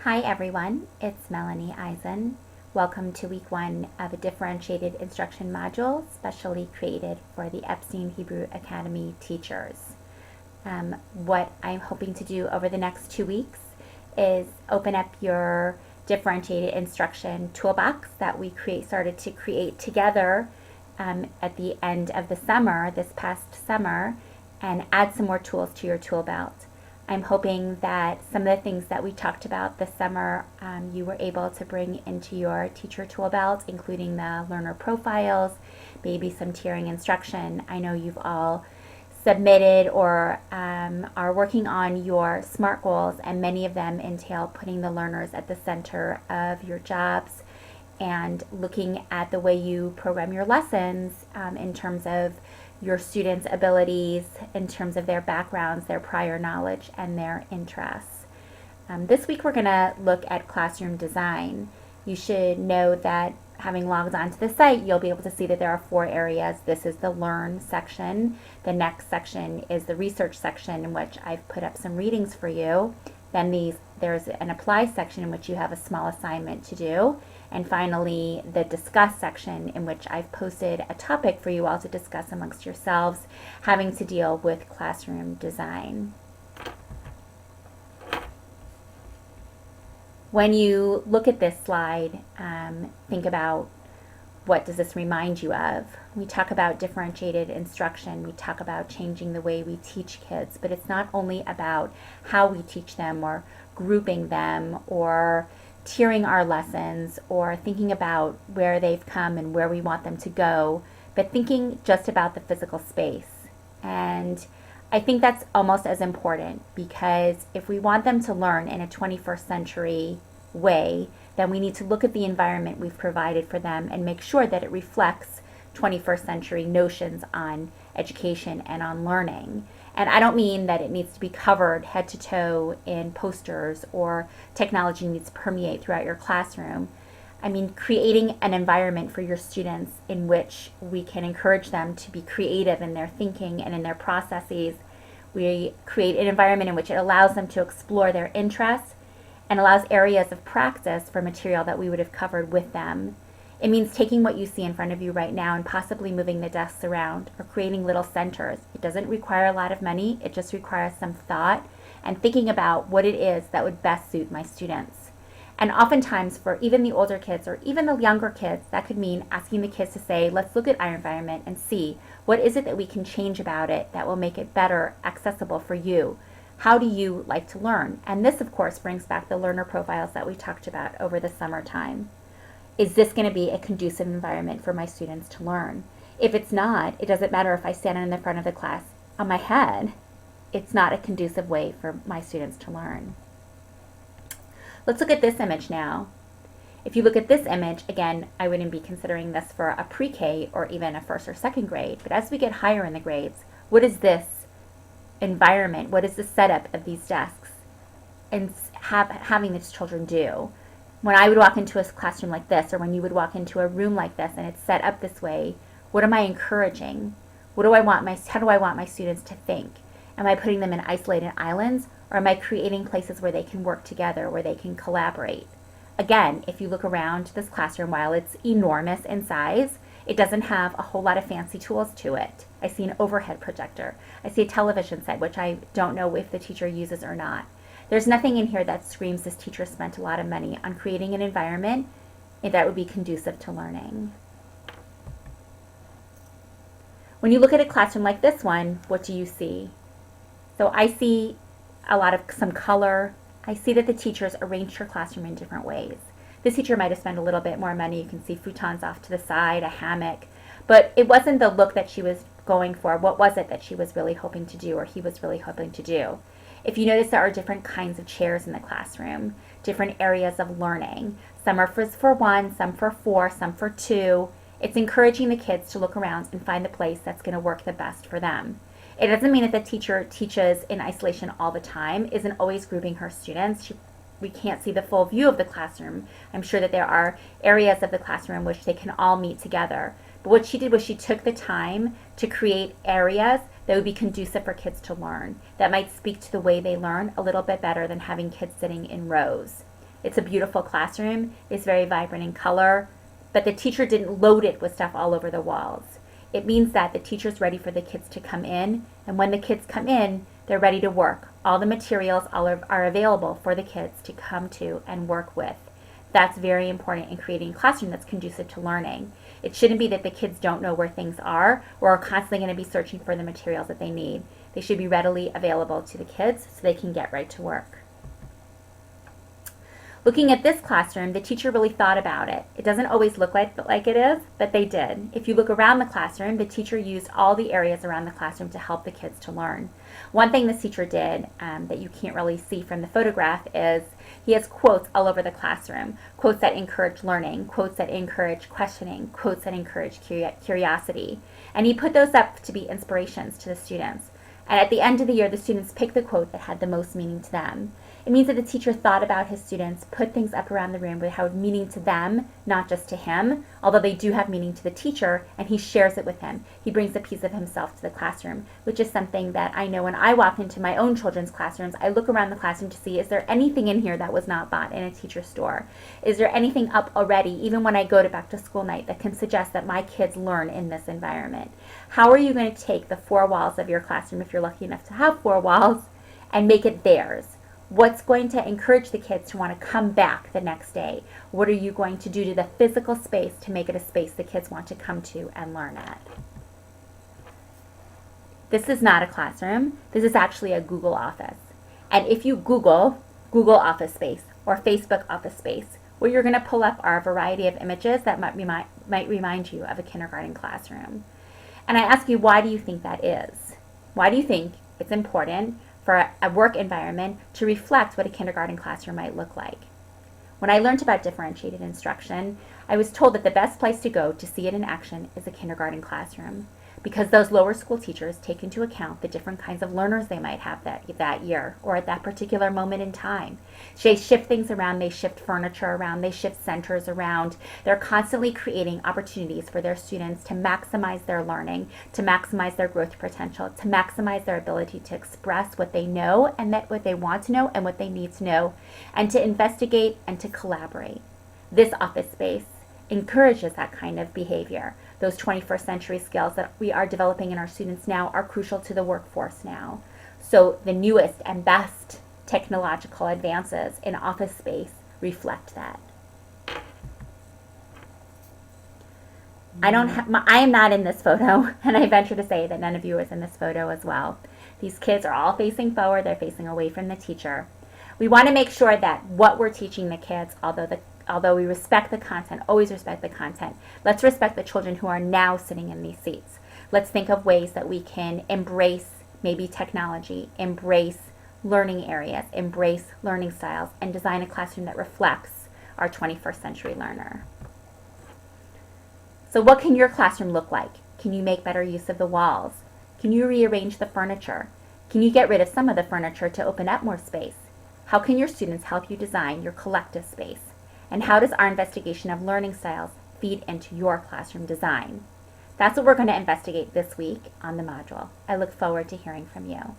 Hi everyone, it's Melanie Eisen. Welcome to week 1 of a differentiated instruction module specially created for the Epstein Hebrew Academy teachers. What I'm hoping to do over the next 2 weeks is open up your differentiated instruction toolbox that we started to create together at the end of the summer, this past summer, and add some more tools to your tool belt. I'm hoping that some of the things that we talked about this summer you were able to bring into your teacher tool belt, including the learner profiles, maybe some tiering instruction. I know you've all submitted or are working on your SMART goals, and many of them entail putting the learners at the center of your jobs and looking at the way you program your lessons in terms of your students' abilities, in terms of their backgrounds, their prior knowledge, and their interests. This week we're going to look at classroom design. You should know that having logged onto the site, you'll be able to see that there are 4 areas. This is the Learn section. The next section is the Research section, in which I've put up some readings for you. Then there's an Apply section in which you have a small assignment to do. And finally, the Discuss section, in which I've posted a topic for you all to discuss amongst yourselves, having to deal with classroom design. When you look at this slide, think about, what does this remind you of? We talk about differentiated instruction. We talk about changing the way we teach kids, but it's not only about how we teach them or grouping them or tiering our lessons or thinking about where they've come and where we want them to go, but thinking just about the physical space. And I think that's almost as important, because if we want them to learn in a 21st century way, then we need to look at the environment we've provided for them and make sure that it reflects 21st century notions on education and on learning. And I don't mean that it needs to be covered head to toe in posters or technology needs to permeate throughout your classroom. I mean creating an environment for your students in which we can encourage them to be creative in their thinking and in their processes. We create an environment in which it allows them to explore their interests and allows areas of practice for material that we would have covered with them. It means taking what you see in front of you right now and possibly moving the desks around or creating little centers. It doesn't require a lot of money. It just requires some thought and thinking about what it is that would best suit my students. And oftentimes for even the older kids or even the younger kids, that could mean asking the kids to say, let's look at our environment and see what is it that we can change about it that will make it better accessible for you. How do you like to learn? And this, of course, brings back the learner profiles that we talked about over the summertime. Is this going to be a conducive environment for my students to learn? If it's not, it doesn't matter if I stand in the front of the class on my head. It's not a conducive way for my students to learn. Let's look at this image now. If you look at this image, again, I wouldn't be considering this for a pre-K or even a first or second grade, but as we get higher in the grades, what is this environment? What is the setup of these desks and having these children do? When I would walk into a classroom like this, or when you would walk into a room like this and it's set up this way, what am I encouraging? How do I want my students to think? Am I putting them in isolated islands, or am I creating places where they can work together, where they can collaborate? Again, if you look around this classroom, while it's enormous in size, it doesn't have a whole lot of fancy tools to it. I see an overhead projector. I see a television set, which I don't know if the teacher uses or not. There's nothing in here that screams this teacher spent a lot of money on creating an environment that would be conducive to learning. When you look at a classroom like this one, what do you see? So I see some color. I see that the teachers arranged her classroom in different ways. This teacher might have spent a little bit more money. You can see futons off to the side, a hammock, but it wasn't the look that she was going for. What was it that she was really hoping to do, or he was really hoping to do? If you notice, there are different kinds of chairs in the classroom, different areas of learning. Some are for 1, some for 4, some for 2. It's encouraging the kids to look around and find the place that's going to work the best for them. It doesn't mean that the teacher teaches in isolation all the time, isn't always grouping her students. We can't see the full view of the classroom. I'm sure that there are areas of the classroom in which they can all meet together. But what she did was she took the time to create areas that would be conducive for kids to learn, that might speak to the way they learn a little bit better than having kids sitting in rows. It's a beautiful classroom. It's very vibrant in color, but the teacher didn't load it with stuff all over the walls. It means that the teacher's ready for the kids to come in, and when the kids come in, they're ready to work. All the materials are available for the kids to come to and work with. That's very important in creating a classroom that's conducive to learning. It shouldn't be that the kids don't know where things are or are constantly going to be searching for the materials that they need. They should be readily available to the kids so they can get right to work. Looking at this classroom, the teacher really thought about it. It doesn't always look like it is, but they did. If you look around the classroom, the teacher used all the areas around the classroom to help the kids to learn. One thing this teacher did that you can't really see from the photograph is he has quotes all over the classroom. Quotes that encourage learning, quotes that encourage questioning, quotes that encourage curiosity. And he put those up to be inspirations to the students. And at the end of the year, the students picked the quote that had the most meaning to them. It means that the teacher thought about his students, put things up around the room that have meaning to them, not just to him, although they do have meaning to the teacher, and he shares it with him. He brings a piece of himself to the classroom, which is something that I know when I walk into my own children's classrooms, I look around the classroom to see, is there anything in here that was not bought in a teacher store? Is there anything up already, even when I go to back to school night, that can suggest that my kids learn in this environment? How are you going to take the four walls of your classroom, if you're lucky enough to have four walls, and make it theirs? What's going to encourage the kids to want to come back the next day? What are you going to do to the physical space to make it a space the kids want to come to and learn at? This is not a classroom. This is actually a Google office. And if you Google office space or Facebook office space, what you're going to pull up are a variety of images that might remind you of a kindergarten classroom. And I ask you, why do you think that is? Why do you think it's important for a work environment to reflect what a kindergarten classroom might look like? When I learned about differentiated instruction, I was told that the best place to go to see it in action is a kindergarten classroom, because those lower school teachers take into account the different kinds of learners they might have that year or at that particular moment in time. They shift things around, they shift furniture around, they shift centers around. They're constantly creating opportunities for their students to maximize their learning, to maximize their growth potential, to maximize their ability to express what they know and what they want to know and what they need to know, and to investigate and to collaborate. This office space encourages that kind of behavior. Those 21st century skills that we are developing in our students now are crucial to the workforce now. So the newest and best technological advances in office space reflect that. I am not in this photo, and I venture to say that none of you is in this photo as well. These kids are all facing forward, they're facing away from the teacher. We want to make sure that what we're teaching the kids, although we respect the content, always respect the content, let's respect the children who are now sitting in these seats. Let's think of ways that we can embrace maybe technology, embrace learning areas, embrace learning styles, and design a classroom that reflects our 21st century learner. So what can your classroom look like? Can you make better use of the walls? Can you rearrange the furniture? Can you get rid of some of the furniture to open up more space? How can your students help you design your collective space? And how does our investigation of learning styles feed into your classroom design? That's what we're going to investigate this week on the module. I look forward to hearing from you.